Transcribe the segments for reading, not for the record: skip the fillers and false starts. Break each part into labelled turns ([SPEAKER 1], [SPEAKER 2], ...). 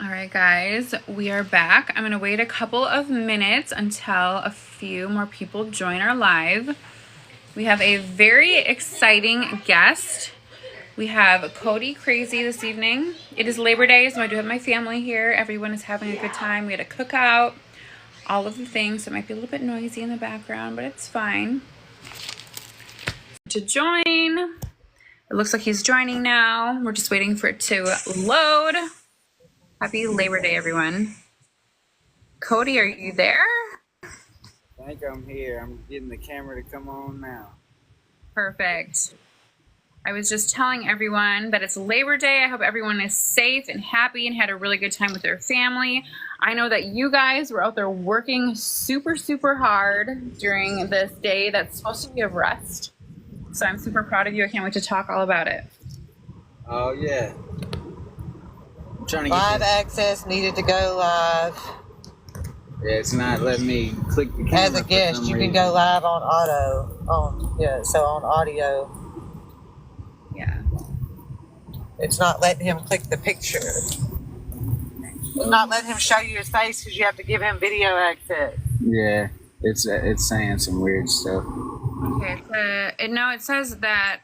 [SPEAKER 1] All right, guys, we are back. I'm going to wait a couple of minutes until a few more people join our live. We have a very exciting guest. We have Cody CraZee this evening. It is Labor Day, so I do have my family here. Everyone is having a good time. We had a cookout, all of the things. So it might be a little bit noisy in the background, but it's fine. To join. It looks like he's joining now. We're just waiting for it to load. Happy Labor Day, everyone. Cody, are you there?
[SPEAKER 2] I think I'm here. I'm getting the camera to come on now.
[SPEAKER 1] Perfect. I was just telling everyone that it's Labor Day. I hope everyone is safe and happy and had a really good time with their family. I know that you guys were out there working super, super hard during this day that's supposed to be of rest. So I'm super proud of you. I can't wait to talk all about it.
[SPEAKER 2] Oh, yeah. I'm trying to get
[SPEAKER 3] Live access needed to go live.
[SPEAKER 2] Yeah, it's not letting me click the camera.
[SPEAKER 3] As a guest, you can go live on on audio.
[SPEAKER 1] Yeah.
[SPEAKER 3] It's not letting him click the picture. It's not letting him show you his face because you have to give him video access.
[SPEAKER 2] Yeah, it's saying some weird stuff.
[SPEAKER 1] Okay. It says that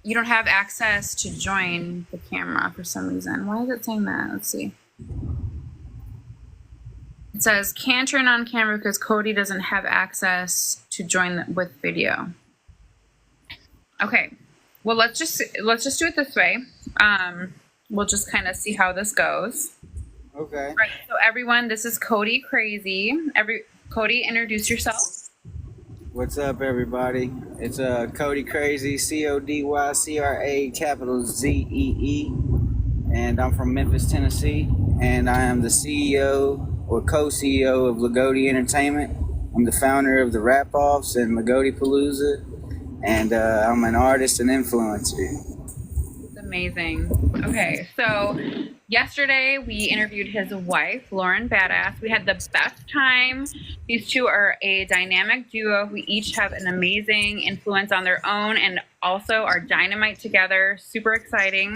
[SPEAKER 1] you don't have access to join the camera for some reason. Why is it saying that? Let's see. It says can't turn on camera because Cody doesn't have access to join with video. Okay. Well, let's just do it this way. We'll just kind of see how this goes.
[SPEAKER 2] Okay.
[SPEAKER 1] All right. So everyone, this is Cody CraZee. Cody, introduce yourself.
[SPEAKER 2] What's up, everybody? It's Cody CraZee, CODYCRAZEE, and I'm from Memphis, Tennessee, and I am the CEO or co-CEO of Lagodi Entertainment. I'm the founder of the Rap Offs and Lagodi Palooza, and I'm an artist and influencer.
[SPEAKER 1] It's amazing. Okay, so yesterday we interviewed his wife, Lauren Badass. We had the best time. These two are a dynamic duo who each have an amazing influence on their own and also are dynamite together. Super exciting.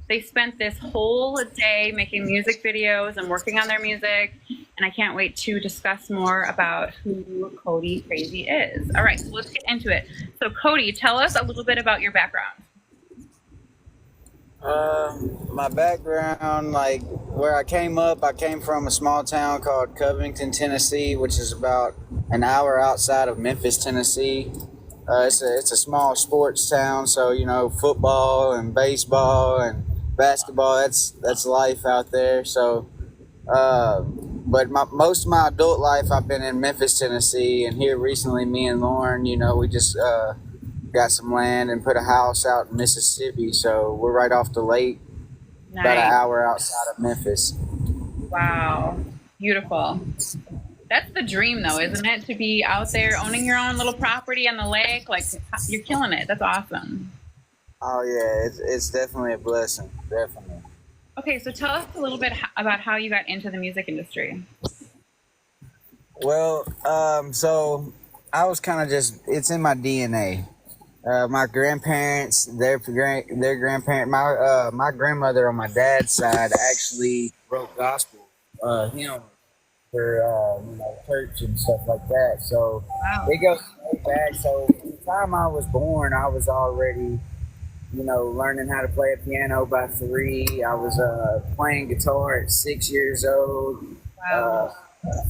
[SPEAKER 1] They spent this whole day making music videos and working on their music, and I can't wait to discuss more about who Cody CraZee is. All right, so let's get into it. So Cody, tell us a little bit about your background.
[SPEAKER 2] My background, like where I came up, I came from a small town called Covington, Tennessee, which is about an hour outside of Memphis, Tennessee. It's a small sports town, so you know football and baseball and basketball. That's life out there. So, but most of my adult life, I've been in Memphis, Tennessee, and here recently, me and Lauren, you know, we just got some land and put a house out in Mississippi. So we're right off the lake, about an hour outside of Memphis.
[SPEAKER 1] Wow, beautiful. That's the dream, though, isn't it? To be out there owning your own little property on the lake, like you're killing it. That's awesome.
[SPEAKER 2] Oh yeah, it's definitely a blessing, definitely.
[SPEAKER 1] Okay, so tell us a little bit about how you got into the music industry.
[SPEAKER 2] Well, so I was kind of it's in my DNA. My grandparents, their grandparent, my grandmother on my dad's side actually wrote gospel hymns for church and stuff like that. So
[SPEAKER 1] Wow.
[SPEAKER 2] it goes way back. So by the time I was born, I was already learning how to play a piano by 3. I was playing guitar at 6 years old.
[SPEAKER 1] Wow.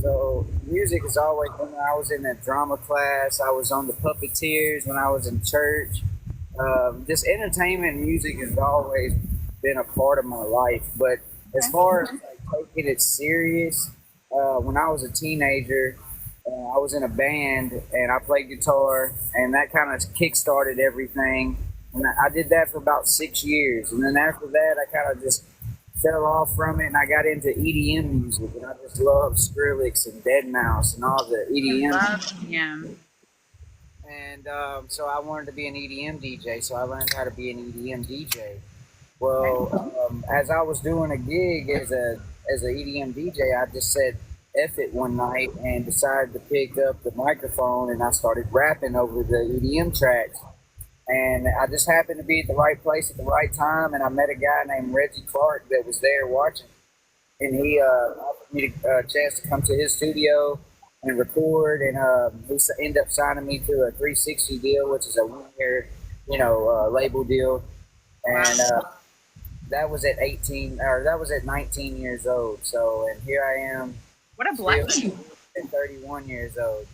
[SPEAKER 2] So music has always been there. I was in a drama class. I was on the Puppeteers when I was in church. Just entertainment and music has always been a part of my life. But as far as taking it serious, when I was a teenager, I was in a band and I played guitar, and that kind of kick-started everything. And I did that for about 6 years. And then after that, I kind of just fell off from it, and I got into EDM music, and I just love Skrillex and Deadmau5 and all the EDM. And so I wanted to be an EDM DJ, so I learned how to be an EDM DJ. Well, as I was doing a gig as a EDM DJ, I just said F it one night and decided to pick up the microphone, and I started rapping over the EDM tracks. And I just happened to be at the right place at the right time, and I met a guy named Reggie Clark that was there watching. and he offered me a chance to come to his studio and record, and he ended up signing me to a 360 deal, which is a 1 year, label deal, and that was at 18, or that was at 19 years old. So, and here I am,
[SPEAKER 1] What a
[SPEAKER 2] still
[SPEAKER 1] blessing.
[SPEAKER 2] at 31 years old.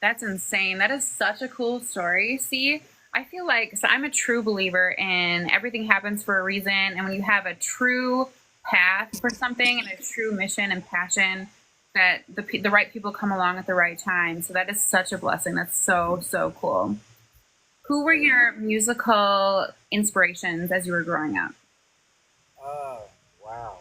[SPEAKER 1] That's insane. That is such a cool story. See, I feel like, so I'm a true believer in everything happens for a reason. And when you have a true path for something and a true mission and passion, that the right people come along at the right time. So that is such a blessing. That's so, so cool. Who were your musical inspirations as you were growing up?
[SPEAKER 2] Oh, wow.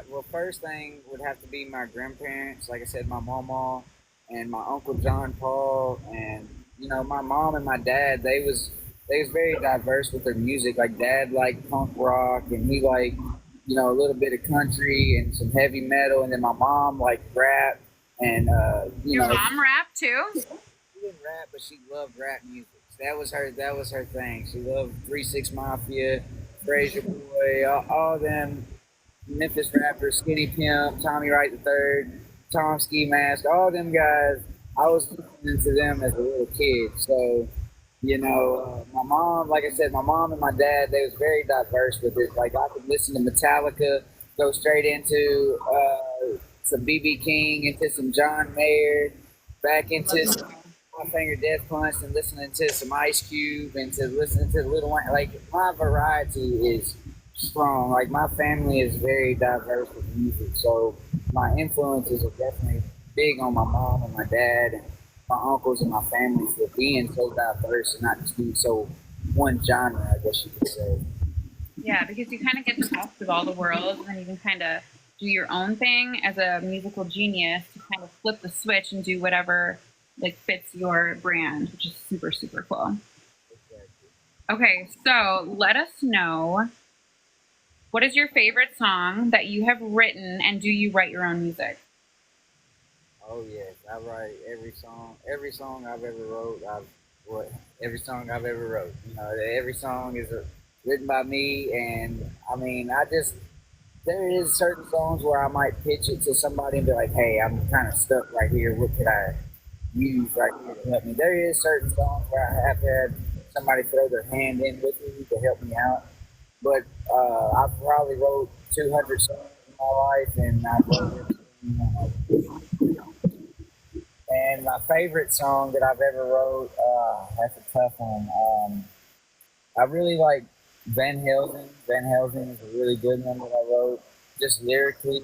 [SPEAKER 2] Well, first thing would have to be my grandparents. Like I said, my mama and my uncle John Paul, and my mom and my dad. They was very diverse with their music. Like dad liked punk rock, and he liked a little bit of country and some heavy metal, and then my mom liked rap, and
[SPEAKER 1] Your mom rap too?
[SPEAKER 2] she didn't rap, but she loved rap music. That was her. That was her thing. She loved 3 6 Mafia, Frazier Boy, all them Memphis rappers, Skinny Pimp, Tommy Wright the Third, Tom Ski Mask, all them guys. I was listening to them as a little kid. So, my mom, like I said, my mom and my dad, they was very diverse with it. Like I could listen to Metallica, go straight into some BB King, into some John Mayer, back into some My Finger Death Punch, and listening to some Ice Cube, and to listening to Little Wayne. Like my variety is strong. Like my family is very diverse with music, so my influences are definitely big on my mom and my dad and my uncles and my family for being so diverse and not just being so one genre, I guess you could say.
[SPEAKER 1] Yeah, because you kind of get the best of all the worlds, and then you can kind of do your own thing as a musical genius to kind of flip the switch and do whatever like fits your brand, which is super, super cool. Okay, so let us know, what is your favorite song that you have written, and do you write your own music?
[SPEAKER 2] Oh yes, I write every song. Every song I've ever wrote, every song I've ever wrote. Every song is written by me, and I mean, there is certain songs where I might pitch it to somebody and be like, "Hey, I'm kind of stuck right here. What could I use right here to help me?" There is certain songs where I have to have somebody throw their hand in with me to help me out. But I probably wrote 200 songs in my life, and I wrote and my favorite song that I've ever wrote, that's a tough one. I really like Van Helsing. Van Helsing is a really good one that I wrote. Just lyrically,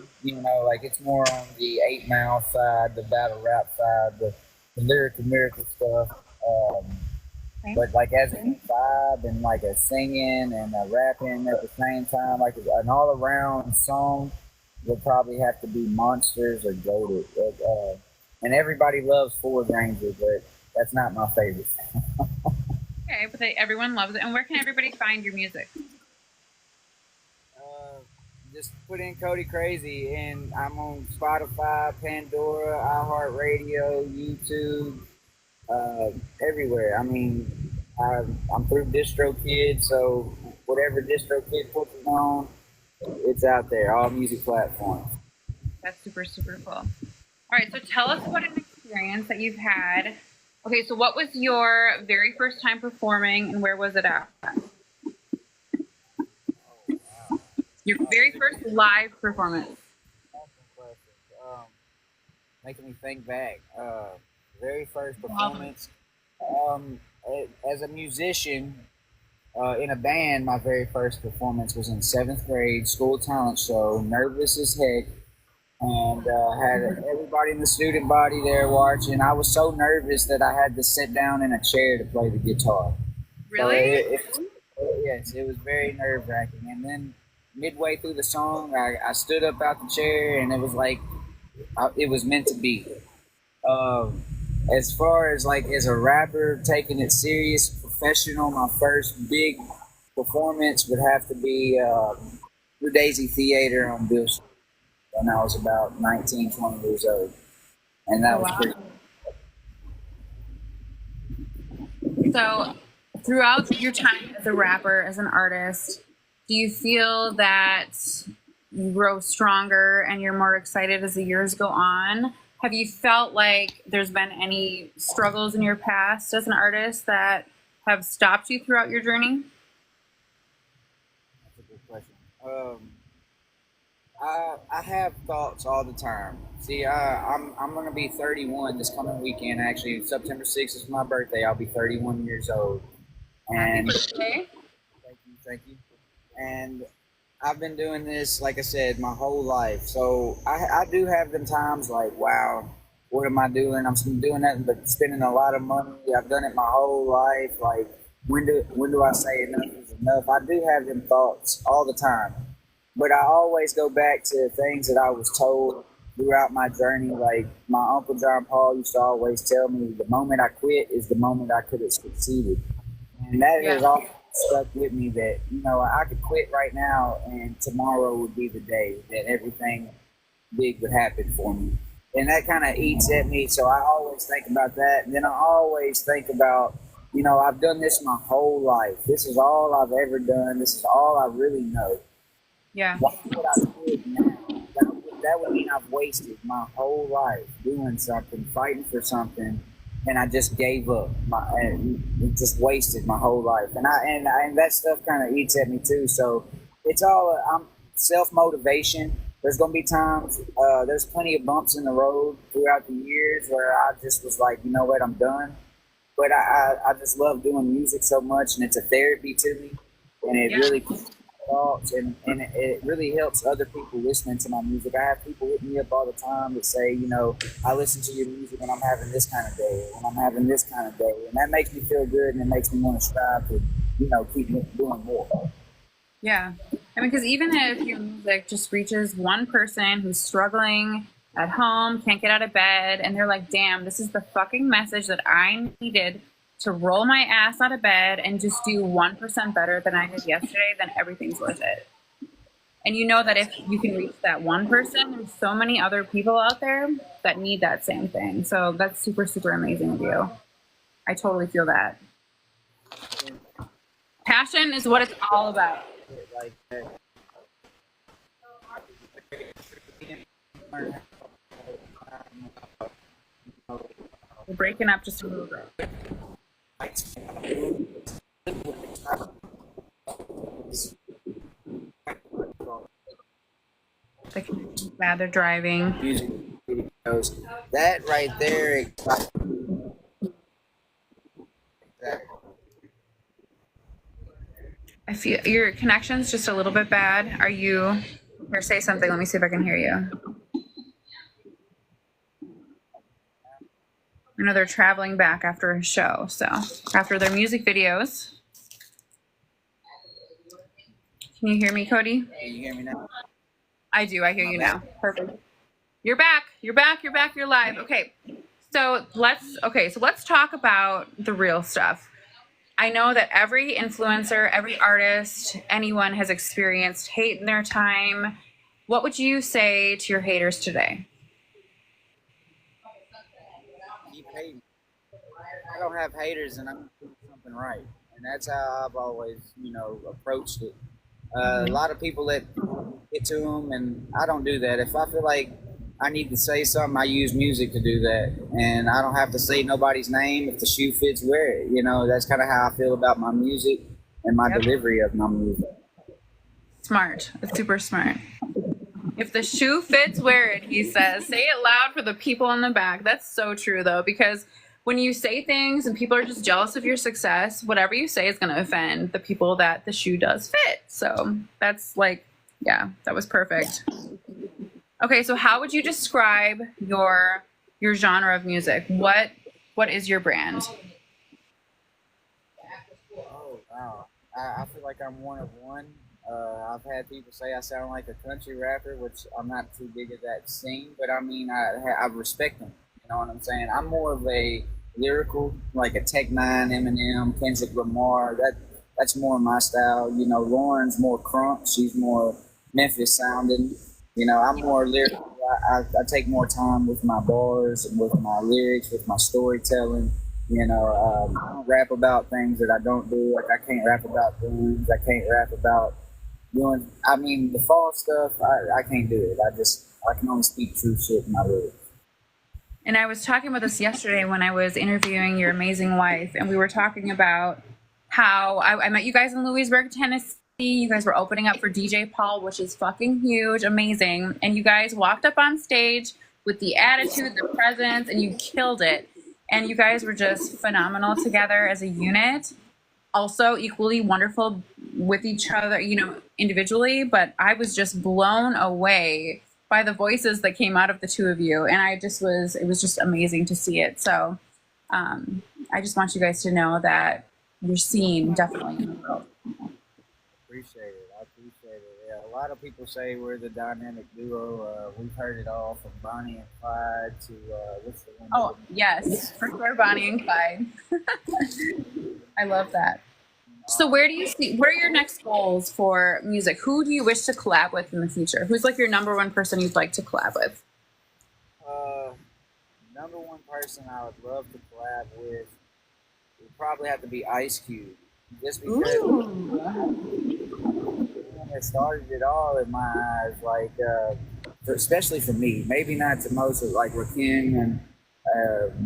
[SPEAKER 2] like it's more on the 8 Mile side, the battle rap side, the lyrical miracle stuff. But like as a vibe and like a singing and a rapping at the same time, like an all around song would probably have to be Monsters or Goated. And everybody loves Ford Ranger, but that's not my favorite.
[SPEAKER 1] Okay, but everyone loves it. And where can everybody find your music?
[SPEAKER 2] Just put in Cody CraZee, and I'm on Spotify, Pandora, iHeartRadio, YouTube, everywhere. I mean, I'm through DistroKid, so whatever DistroKid puts it on, it's out there, all music platforms.
[SPEAKER 1] That's super, super cool. All right, so tell us about an experience that you've had. Okay, so what was your very first time performing, and where was it at? Your very first live performance.
[SPEAKER 2] Making me think back. Very first performance. As a musician in a band, my very first performance was in 7th grade, school talent show, nervous as heck. And had everybody in the student body there watching. I was so nervous that I had to sit down in a chair to play the guitar.
[SPEAKER 1] Really?
[SPEAKER 2] So yes, it was very nerve wracking. And then midway through the song, I stood up out the chair, and it was like it was meant to be. As far as like as a rapper, taking it serious, professional, my first big performance would have to be Blue Daisy Theater on Bill Street when I was about 19, 20 years old. And that was pretty.
[SPEAKER 1] So, throughout your time as a rapper, as an artist, Do you feel that you grow stronger and you're more excited as the years go on? Have you felt like there's been any struggles in your past as an artist that have stopped you throughout your journey?
[SPEAKER 2] That's a good question. I have thoughts all the time. See, I'm gonna be 31 this coming weekend. Actually, September 6th is my birthday. I'll be 31 years old.
[SPEAKER 1] Happy
[SPEAKER 2] And
[SPEAKER 1] birthday.
[SPEAKER 2] thank you. And I've been doing this, like I said, my whole life. So I do have them times like, wow, what am I doing? I'm doing nothing but spending a lot of money. I've done it my whole life. Like, when do I say enough is enough? I do have them thoughts all the time. But I always go back to things that I was told throughout my journey. Like my Uncle John Paul used to always tell me, the moment I quit is the moment I could have succeeded. And that has always stuck with me, that, I could quit right now and tomorrow would be the day that everything big would happen for me. And that kind of eats at me. So I always think about that. And then I always think about, I've done this my whole life. This is all I've ever done. This is all I really know.
[SPEAKER 1] Yeah.
[SPEAKER 2] Why would I quit now? That would mean I've wasted my whole life doing something, fighting for something, and I just gave up. And just wasted my whole life, and that stuff kind of eats at me too. So it's all I'm self motivation. There's gonna be times. There's plenty of bumps in the road throughout the years where I just was like, you know what, I'm done. But I just love doing music so much, and it's a therapy to me, and it really thoughts, and it really helps other people listening to my music. I have people hit me up all the time that say, I listen to your music when I'm having this kind of day, when I'm having this kind of day, and that makes me feel good, and it makes me want to strive to, keep doing more.
[SPEAKER 1] Yeah. I mean, because even if your music just reaches one person who's struggling at home, can't get out of bed, and they're like, damn, this is the fucking message that I needed to roll my ass out of bed and just do 1% better than I did yesterday, then everything's worth it. And you know that if you can reach that one person, there's so many other people out there that need that same thing. So that's super, super amazing of you. I totally feel that. Passion is what it's all about. We're breaking up just a little bit. Yeah, they're driving.
[SPEAKER 2] Music videos. That right there.
[SPEAKER 1] I feel your connection's just a little bit bad. Are you here? Say something. Let me see if I can hear you. I know they're traveling back after a show, so after their music videos. Can you hear me, Cody?
[SPEAKER 2] Can you hear me now?
[SPEAKER 1] I do. I hear you now. Perfect. You're back. You're back. You're back. You're live. Okay. So let's talk about the real stuff. I know that every influencer, every artist, anyone has experienced hate in their time. What would you say to your haters today?
[SPEAKER 2] Keep hating. I don't have haters, and I'm doing something right, and that's how I've always, approached it. A lot of people that get to them, and I don't do that. If I feel like I need to say something, I use music to do that, and I don't have to say nobody's name. If the shoe fits, wear it. That's kind of how I feel about my music and my delivery of my music.
[SPEAKER 1] Smart. It's super smart. If the shoe fits, wear it, he says. Say it loud for the people in the back. That's so true, though, because when you say things and people are just jealous of your success, whatever you say is going to offend the people that the shoe does fit. So that's that was perfect. Okay, so how would you describe your genre of music? What is your brand?
[SPEAKER 2] Oh, wow. I feel like I'm one of one. I've had people say I sound like a country rapper, which I'm not too big of that scene, but I mean, I respect them. You know what I'm saying? I'm more of a lyrical, like a Tech Nine, Eminem, Kendrick Lamar. That's more my style. Lauren's more crunk. She's more Memphis sounding. I'm more lyrical. I take more time with my bars and with my lyrics, with my storytelling. I don't rap about things that I don't do. Like I can't rap about guns. I can't rap about doing. I mean, the fall stuff, I can't do it. I can only speak true shit in my lyrics.
[SPEAKER 1] And I was talking about this yesterday when I was interviewing your amazing wife, and we were talking about how I met you guys in Louisburg, Tennessee. You guys were opening up for DJ Paul, which is fucking huge, amazing. And you guys walked up on stage with the attitude, the presence, and you killed it. And you guys were just phenomenal together as a unit. Also equally wonderful with each other, you know, individually, but I was just blown away by the voices that came out of the two of you. And it was just amazing to see it. So I just want you guys to know that you're seen definitely in the world.
[SPEAKER 2] Appreciate it. I appreciate it. Yeah, a lot of people say we're the dynamic duo. We've heard it all from Bonnie and Clyde to what's the one?
[SPEAKER 1] Oh, yes, for sure, Bonnie and Clyde. I love that. So what are your next goals for music? Who do you wish to collab with in the future? Who's like your number one person you'd like to collab with?
[SPEAKER 2] Number one person I would love to collab with would probably have to be Ice Cube. Just because it started it all in my eyes, like especially for me. Maybe not to most of like Rakim and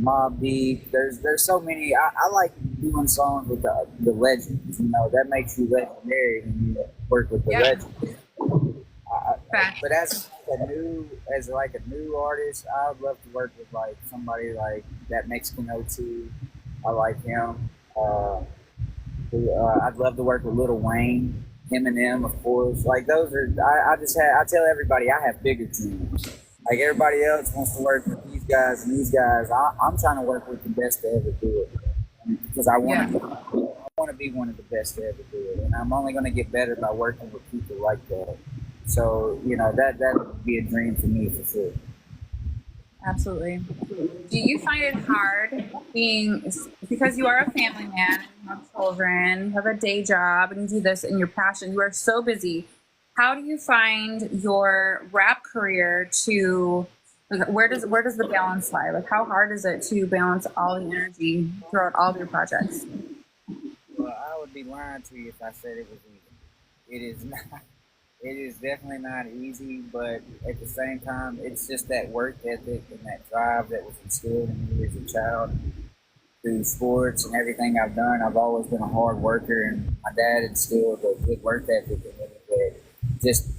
[SPEAKER 2] Mobb Deep. There's so many. I like doing songs with the legends. You know, that makes you legendary when you work with the legends. But as a new artist, I would love to work with like somebody like that Mexican O2. I like him. I'd love to work with Lil Wayne, Eminem, of course. Like those are. I tell everybody I have bigger dreams. Like everybody else wants to work with these guys and these guys. I'm trying to work with the best to ever do it because I want to be one of the best to ever do it, and I'm only going to get better by working with people like that. So you know that would be a dream for me for sure.
[SPEAKER 1] Absolutely. Do you find it hard because you are a family man, you have children, you have a day job, and you do this in your passion? You are so busy. How do you find your rap career to? Like, where does the balance lie? Like, how hard is it to balance all the energy throughout all of your projects?
[SPEAKER 2] Well, I would be lying to you if I said it was easy. It is not. It is definitely not easy, but at the same time, it's just that work ethic and that drive that was instilled in me as a child through sports and everything I've done. I've always been a hard worker, and my dad instilled a good work ethic in me that just,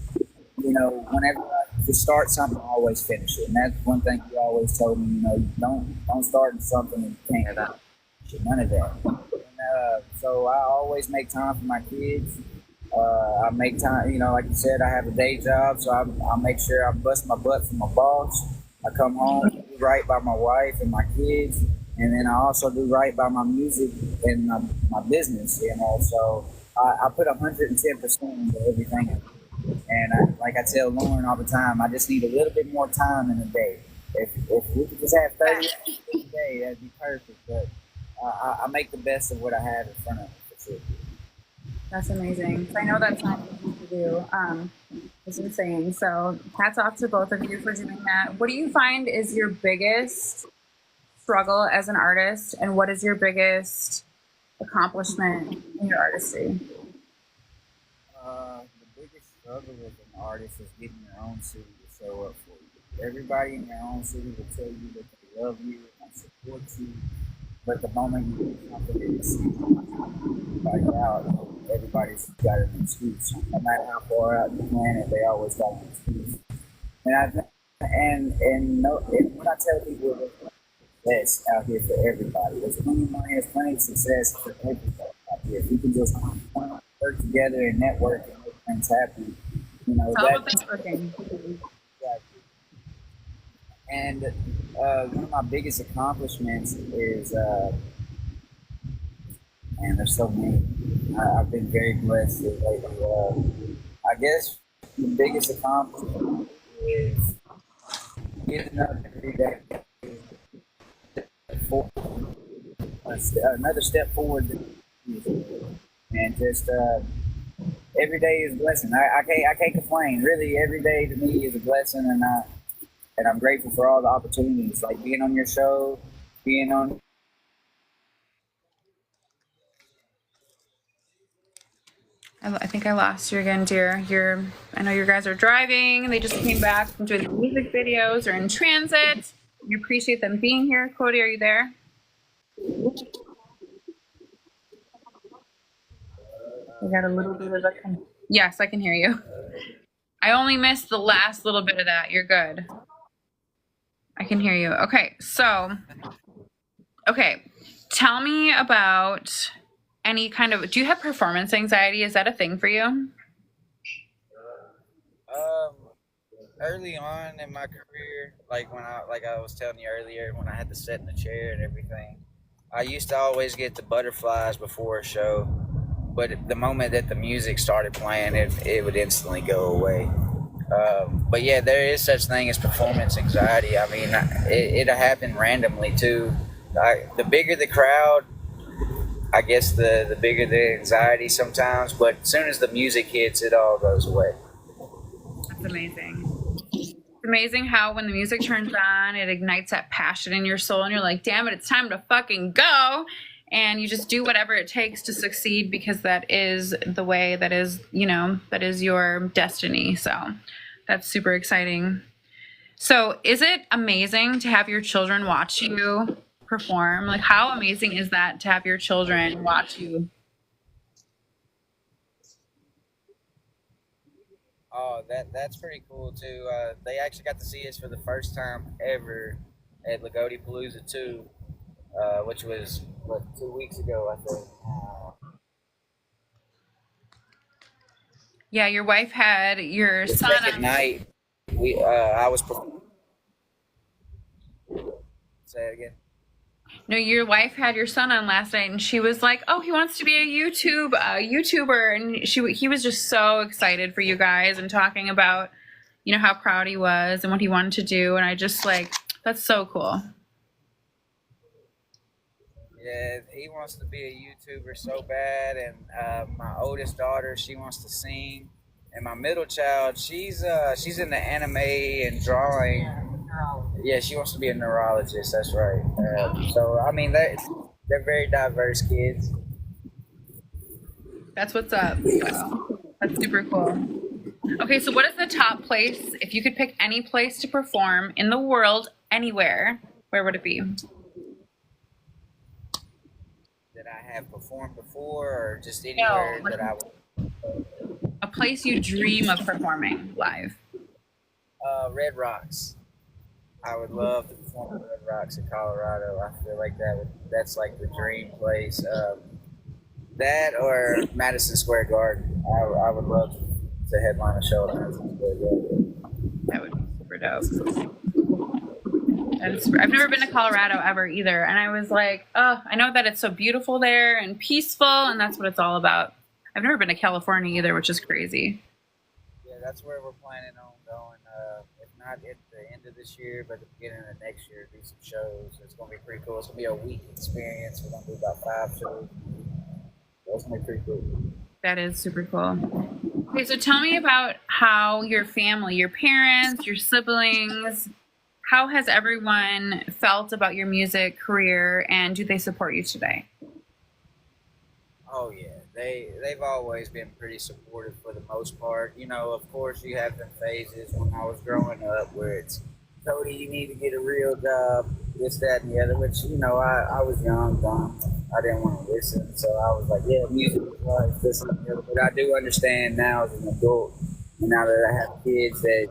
[SPEAKER 2] you know, whenever I start something, I always finish it. And that's one thing he always told me, you know, don't start something and you can't finish it. None of that. And, so I always make time for my kids. I make time, you know, like you said, I have a day job, so I make sure I bust my butt for my boss. I come home, do right by my wife and my kids, and then I also do right by my music and my business, you know. So I put 110% into everything. And like I tell Lauren all the time, I just need a little bit more time in a day. If we could just have 30 hours a day, that'd be perfect. But I make the best of what I have in front of me, for sure.
[SPEAKER 1] That's amazing. I know that's not easy to do. It's insane. So hats off to both of you for doing that. What do you find is your biggest struggle as an artist, and what is your biggest accomplishment in your artistry?
[SPEAKER 2] The biggest struggle as an artist is getting your own city to show up for you. Everybody in your own city will tell you that they love you and support you, but the moment you do something in the city, everybody's got an excuse. No matter how far out the planet, they always got an excuse. And when I tell people that's out here for everybody, there's plenty of money, there's plenty of success for everybody out here. If you can just work together and network and make things happen, you know,
[SPEAKER 1] that's working.
[SPEAKER 2] Exactly. And one of my biggest accomplishments is, and there's so many. I've been very blessed lately. I guess the biggest accomplishment is getting up every day, another step forward, and just every day is a blessing. I can't complain. Really, every day to me is a blessing, and I'm grateful for all the opportunities, like being on your show, being on.
[SPEAKER 1] I think I lost you again, dear. I know you guys are driving. They just came back from doing the music videos or in transit. We appreciate them being here. Cody, are you there? I got a little bit of a... Yes, I can hear you. I only missed the last little bit of that. You're good. I can hear you. Okay, tell me about any kind of... Do you have performance anxiety? Is that a thing for you?
[SPEAKER 2] Early on in my career, like I was telling you earlier, when I had to sit in the chair and everything, I used to always get the butterflies before a show. But the moment that the music started playing, it would instantly go away. But yeah, there is such thing as performance anxiety. I mean, it'll happen randomly too. The bigger the crowd, I guess the bigger the anxiety sometimes. But as soon as the music hits, it all goes away.
[SPEAKER 1] That's amazing. It's amazing how when the music turns on, it ignites that passion in your soul, and you're like, damn it, it's time to fucking go. And you just do whatever it takes to succeed, because that is the way, that is your destiny. So that's super exciting. So is it amazing to have your children watch you perform? Like, how amazing is that to have your children watch you?
[SPEAKER 2] Oh, that's pretty cool too. They actually got to see us for the first time ever at Lagodi Palooza 2, which was 2 weeks ago, I think.
[SPEAKER 1] Yeah, your wife had your
[SPEAKER 2] The
[SPEAKER 1] son
[SPEAKER 2] second night, I was. Say it again.
[SPEAKER 1] No, your wife had your son on last night, and she was like, "Oh, he wants to be a YouTuber," and he was just so excited for you guys and talking about, how proud he was and what he wanted to do, and I just that's so cool.
[SPEAKER 2] Yeah, he wants to be a YouTuber so bad, and my oldest daughter, she wants to sing, and my middle child, she's into anime and drawing. Yeah, she wants to be a neurologist. That's right. So I mean, they're very diverse kids.
[SPEAKER 1] That's what's up. That's super cool. Okay, so what is the top place, if you could pick any place to perform in the world, anywhere, where would it be?
[SPEAKER 2] That I have performed before, or just anywhere that I would.
[SPEAKER 1] A place you dream of performing live.
[SPEAKER 2] Red Rocks. I would love to perform at Red Rocks in Colorado. I feel like that's like the dream place. That or Madison Square Garden. I would love to headline a show at Madison Square Garden.
[SPEAKER 1] That would be super dope. I've never been to Colorado ever either, and I was like, oh, I know that it's so beautiful there and peaceful, and that's what it's all about. I've never been to California either, which is crazy.
[SPEAKER 2] Yeah, that's where we're planning on going. If not at the end of this year, but at the beginning of next year, do some shows. It's going to be pretty cool. It's going to be a week experience. We're going to do about 5 shows. That's going to be pretty cool.
[SPEAKER 1] That is super cool. Okay, so tell me about how your family, your parents, your siblings, how has everyone felt about your music career, and do they support you today?
[SPEAKER 2] Oh yeah, they've always been pretty supportive for the most part. Of course, you have them phases when I was growing up where it's, Cody, you need to get a real job, this, that, and the other. Which I was young, dumb, I didn't want to listen, so I was like, yeah, music is life, this and the other. But I do understand now as an adult, and now that I have kids, that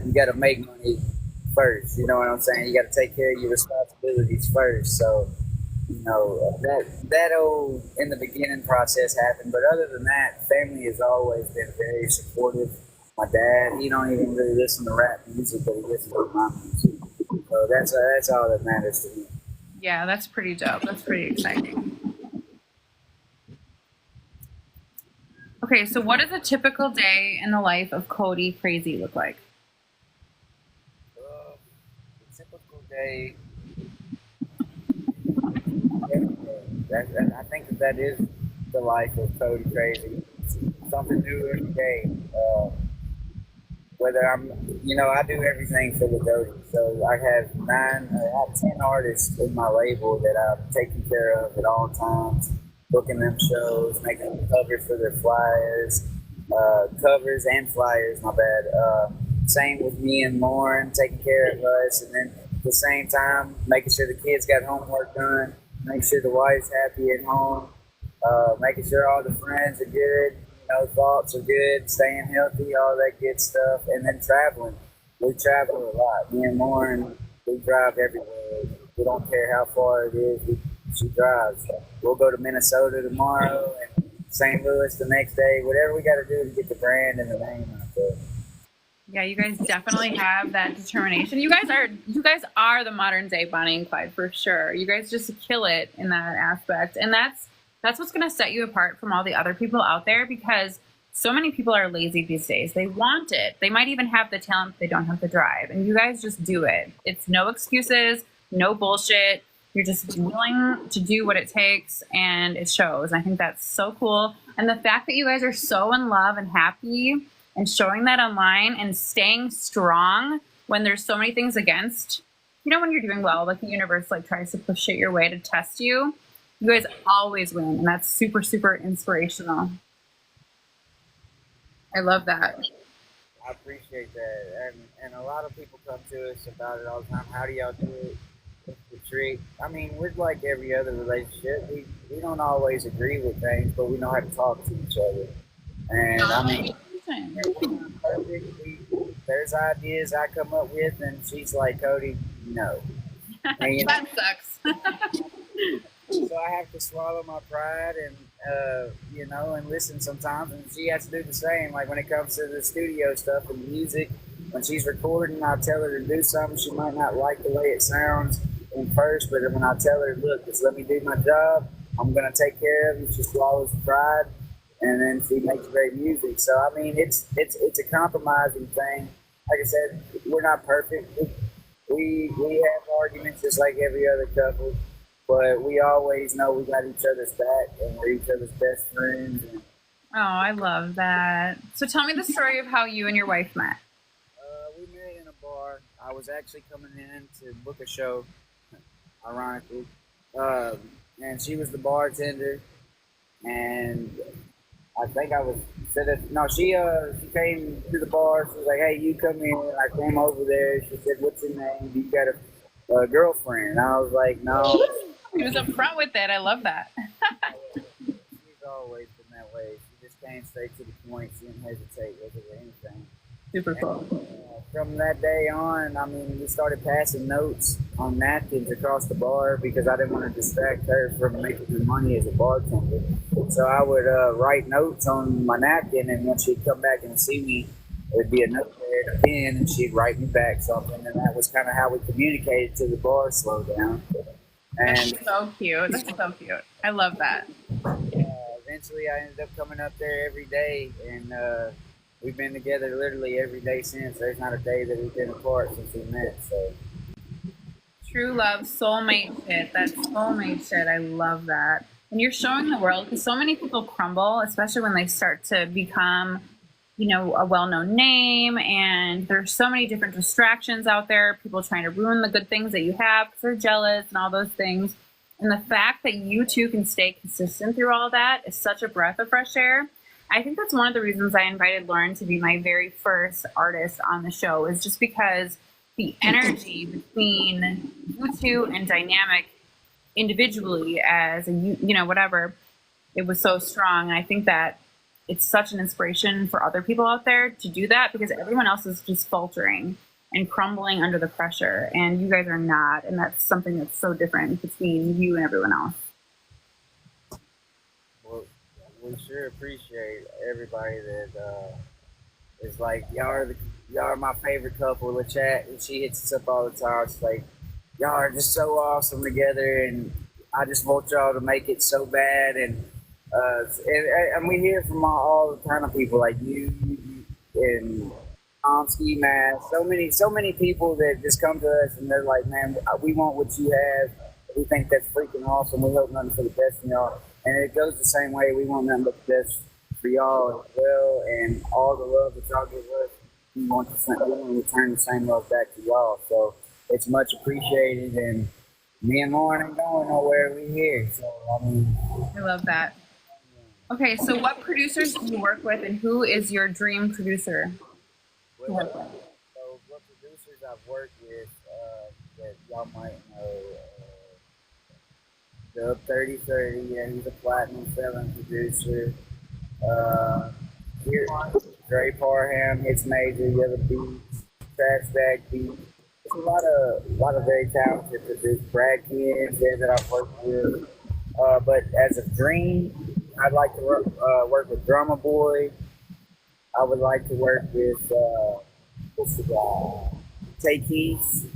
[SPEAKER 2] you gotta make money first. You know what I'm saying? You got to take care of your responsibilities first. So, that old in the beginning process happened. But other than that, family has always been very supportive. My dad, he don't even really listen to rap music, but he listens to my music. So that's all that matters to me.
[SPEAKER 1] Yeah, that's pretty dope. That's pretty exciting. Okay, so what does a typical day in the life of Cody CraZee look like?
[SPEAKER 2] A typical day. I think that is the life of Cody CraZee. Something new every day. Whether I do everything for the Cody. So I have 10 artists in my label that I'm taking care of at all times. booking them shows, making them covers for their flyers, covers and flyers, my bad. Same with me and Lauren, taking care of us, and then at the same time, making sure the kids got homework done, making sure the wife's happy at home, making sure all the friends are good, thoughts are good, staying healthy, all that good stuff, and then traveling. We travel a lot. Me and Lauren, we drive everywhere. We don't care how far it is. She drives. We'll go to Minnesota tomorrow and St. Louis the next day. Whatever we got to do to get the brand and the name out there.
[SPEAKER 1] Yeah, you guys definitely have that determination. You guys are the modern day Bonnie and Clyde for sure. You guys just kill it in that aspect, and that's what's going to set you apart from all the other people out there, because so many people are lazy these days. They want it. They might even have the talent, but they don't have the drive. And you guys just do it. It's no excuses, no bullshit. You're just willing to do what it takes, and it shows. I think that's so cool. And the fact that you guys are so in love and happy and showing that online and staying strong when there's so many things against, when you're doing well, like the universe tries to push it your way to test you, you guys always win. And that's super, super inspirational. I love that.
[SPEAKER 2] I appreciate that. And a lot of people come to us about it all the time. How do y'all do it? What's the trick? I mean, we're like every other relationship. We don't always agree with things, but we know how to talk to each other. And I mean, there's ideas I come up with, and she's like, Cody, no. And,
[SPEAKER 1] that sucks.
[SPEAKER 2] So I have to swallow my pride and, and listen sometimes. And she has to do the same. Like when it comes to the studio stuff and music, when she's recording, I tell her to do something. She might not like the way it sounds in first, but when I tell her, look, just let me do my job, I'm going to take care of it. She swallows the pride. And then she makes great music. So I mean, it's a compromising thing. Like I said, we're not perfect. We have arguments just like every other couple, but we always know we got each other's back and we're each other's best friends.
[SPEAKER 1] Oh, I love that. So tell me the story of how you and your wife met.
[SPEAKER 2] We met in a bar. I was actually coming in to book a show, ironically, and she was the bartender, and I think I was she came to the bar. She was like, hey, you come in. I came over there. She said, what's your name? Do you got a girlfriend? And I was like, no.
[SPEAKER 1] He was upfront with it. I love that.
[SPEAKER 2] She's always been that way. She just came straight to the point. She didn't hesitate with it or anything.
[SPEAKER 1] Super cool.
[SPEAKER 2] From that day on, I mean, we started passing notes on napkins across the bar because I didn't want to distract her from making her money as a bartender. So I would write notes on my napkin, and when she'd come back and see me, there'd be a note there and a pen, and she'd write me back something, and that was kind of how we communicated till the bar slowed down. And
[SPEAKER 1] that's so cute. That's so cute. I love that.
[SPEAKER 2] Eventually, I ended up coming up there every day, and we've been together literally every day since. There's not a day that we've been apart since we met. So
[SPEAKER 1] true love, soulmate shit. That's soulmate shit. I love that. And you're showing the world, because so many people crumble, especially when they start to become, a well-known name, and there's so many different distractions out there, people trying to ruin the good things that you have because they're jealous and all those things. And the fact that you two can stay consistent through all that is such a breath of fresh air. I think that's one of the reasons I invited Lauren to be my very first artist on the show, is just because the energy between you two and dynamic individually as a, whatever, it was so strong. And I think that it's such an inspiration for other people out there to do that, because everyone else is just faltering and crumbling under the pressure, and you guys are not. And that's something that's so different between you and everyone else.
[SPEAKER 2] Well, we sure appreciate everybody that is like, y'all are my favorite couple. The chat, and she hits us up all the time. She's like, y'all are just so awesome together, and I just want y'all to make it so bad. And we hear from all the kind of people like you and Ski Mask, so many people that just come to us and they're like, man, we want what you have. We think that's freaking awesome. We hope nothing for the best from y'all. And it goes the same way. We want nothing but the best for y'all as well. And all the love that y'all give us, we want to return the same love back to y'all. So it's much appreciated. And Me and Lauren ain't going nowhere. We here. So I mean,
[SPEAKER 1] I love that. Okay, so what producers do you work with, and who is your dream producer to work with?
[SPEAKER 2] so what producers I've worked with that y'all might know. Dub 3030, yeah, he's a platinum selling producer. Uh, here, Dre Parham hits major, Yellow Beats, Trash Bag Beats. There's a lot of very talented producers. Brad Kids there that I've worked with. But as a dream, I'd like to work with Drummer Boy. I would like to work with what's the guy? Tay Keith,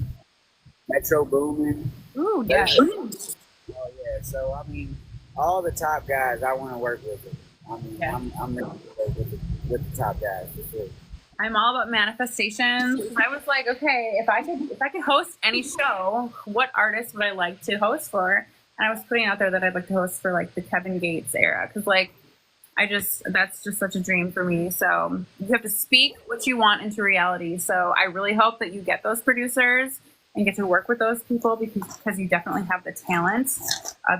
[SPEAKER 2] Metro Boomin.
[SPEAKER 1] Ooh, yeah.
[SPEAKER 2] Oh yeah, so I mean, all the top guys I want to work with them. I mean,
[SPEAKER 1] Yeah.
[SPEAKER 2] I'm ready to work with the top guys for sure.
[SPEAKER 1] I'm all about manifestations. I was like, okay, if I could host any show, what artist would I like to host for? And I was putting out there that I'd like to host for like the Kevin Gates era, because like that's just such a dream for me. So you have to speak what you want into reality. So I really hope that you get those producers and get to work with those people, because you definitely have the talent.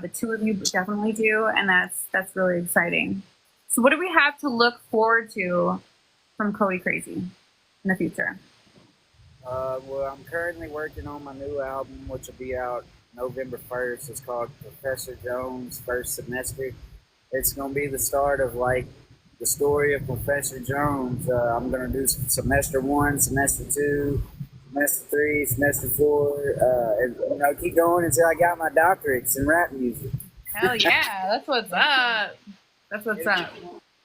[SPEAKER 1] The two of you definitely do, and that's really exciting. So what do we have to look forward to from Cody CraZee in the future?
[SPEAKER 2] Well, I'm currently working on my new album, which will be out November 1st. It's called Professor Jones' First Semester. It's gonna be the start of like the story of Professor Jones. I'm gonna do semester 1, semester 2, semester 3, semester 4, and keep going until I got my doctorates in rap music.
[SPEAKER 1] Hell yeah, that's what's up. That's what's up.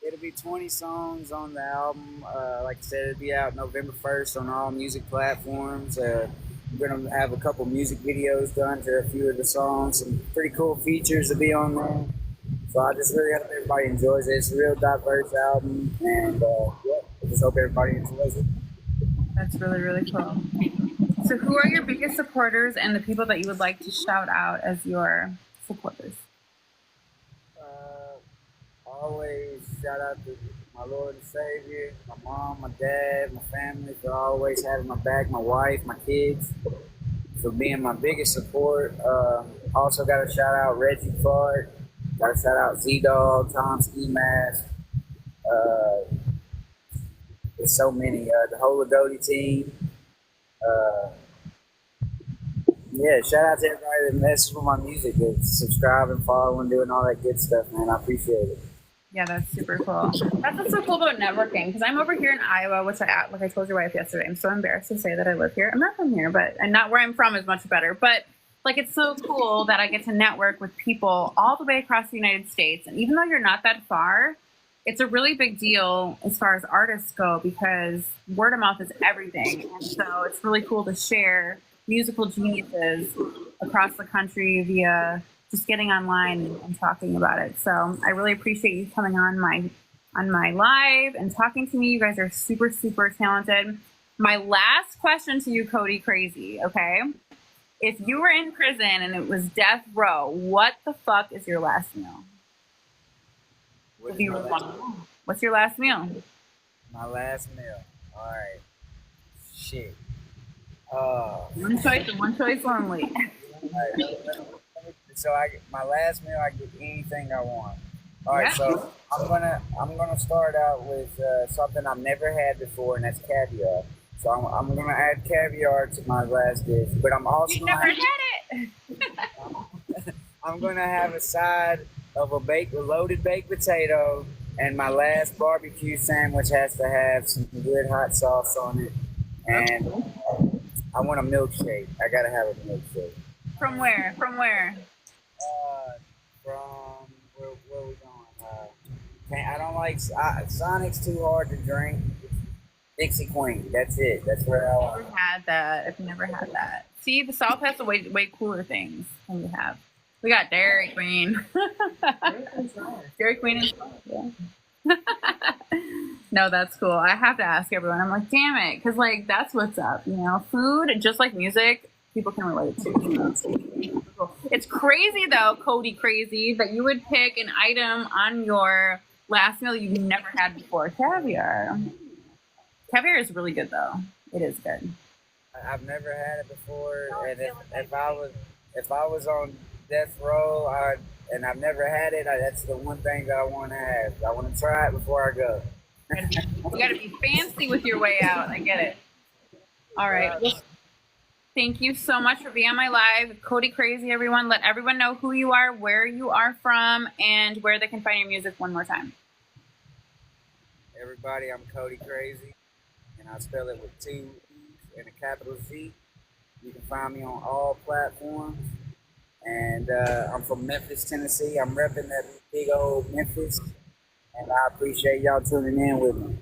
[SPEAKER 2] It'll be 20 songs on the album. Like I said, it'll be out November 1st on all music platforms. We're going to have a couple music videos done to a few of the songs. Some pretty cool features to be on there. So I just really hope everybody enjoys it. It's a real diverse album. And I just hope everybody enjoys it.
[SPEAKER 1] That's really, really cool. So who are your biggest supporters and the people that you would like to shout out as your supporters?
[SPEAKER 2] Always shout out to my Lord and Savior, my mom, my dad, my family for always having my back, my wife, my kids, for being my biggest support. Also got to shout out Reggie Clark, got to shout out Z-Dog, Tom Ski Mask. There's so many. The whole Agodi team. Yeah, shout out to everybody that messes with my music, that's subscribing, following, doing all that good stuff, man. I appreciate it.
[SPEAKER 1] Yeah, that's super cool. That's what's so cool about networking, because I'm over here in Iowa, which like I told your wife yesterday, I'm so embarrassed to say that I live here. I'm not from here, and not where I'm from is much better. But like, it's so cool that I get to network with people all the way across the United States. And even though you're not that far, it's a really big deal as far as artists go, because word of mouth is everything. And so it's really cool to share musical geniuses across the country via just getting online and talking about it. So I really appreciate you coming on my live and talking to me. You guys are super, super talented. My last question to you, Cody CraZee, okay? If you were in prison and it was death row, what the fuck is your last meal? What's your last meal?
[SPEAKER 2] My last meal. All right. Shit.
[SPEAKER 1] One choice and one choice only.
[SPEAKER 2] So my last meal, I get anything I want. All right,
[SPEAKER 1] Yeah.
[SPEAKER 2] so I'm gonna start out with something I've never had before, and that's caviar. So I'm gonna add caviar to my last dish, but I'm also
[SPEAKER 1] You never had it.
[SPEAKER 2] I'm gonna have a side of a loaded baked potato, and my last barbecue sandwich has to have some good hot sauce on it, and I want a milkshake. I gotta have a milkshake.
[SPEAKER 1] From where?
[SPEAKER 2] From where we going? I don't like Sonic's too hard to drink. Dixie Queen. That's it. That's where I want.
[SPEAKER 1] I've never had that. I've never had that. See, the South has way cooler things than we have. We got Dairy Queen. Dairy Queen is yeah. No, that's cool. I have to ask everyone. I'm like, damn it, because like that's what's up. You know, food, just like music, people can relate to. It's crazy though, Cody CraZee, that you would pick an item on your last meal you've never had before. Caviar. Caviar is really good though. It is good.
[SPEAKER 2] I've never had it before, and if I was if I was on death row, and I've never had it, that's the one thing that I want to have. I want to try it before I go.
[SPEAKER 1] You gotta be fancy with your way out. I get it. All right. Well, thank you so much for being on my live. Cody CraZee, everyone. Let everyone know who you are, where you are from, and where they can find your music one more time.
[SPEAKER 2] Everybody, I'm Cody CraZee, and I spell it with 2 E's and a capital Z. You can find me on all platforms. And I'm from Memphis, Tennessee. I'm repping that big old Memphis. And I appreciate y'all tuning in with me.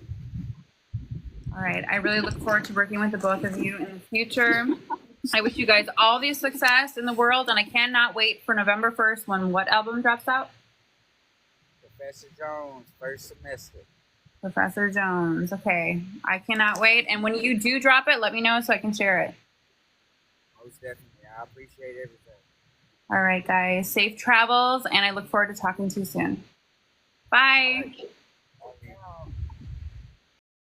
[SPEAKER 1] All right. I really look forward to working with the both of you in the future. I wish you guys all the success in the world, and I cannot wait for November 1st when what album drops out?
[SPEAKER 2] Professor Jones, first semester.
[SPEAKER 1] Professor Jones. Okay. I cannot wait. And when you do drop it, let me know so I can share it.
[SPEAKER 2] Most definitely. I appreciate everything.
[SPEAKER 1] All right, guys. Safe travels, and I look forward to talking to you soon. Bye.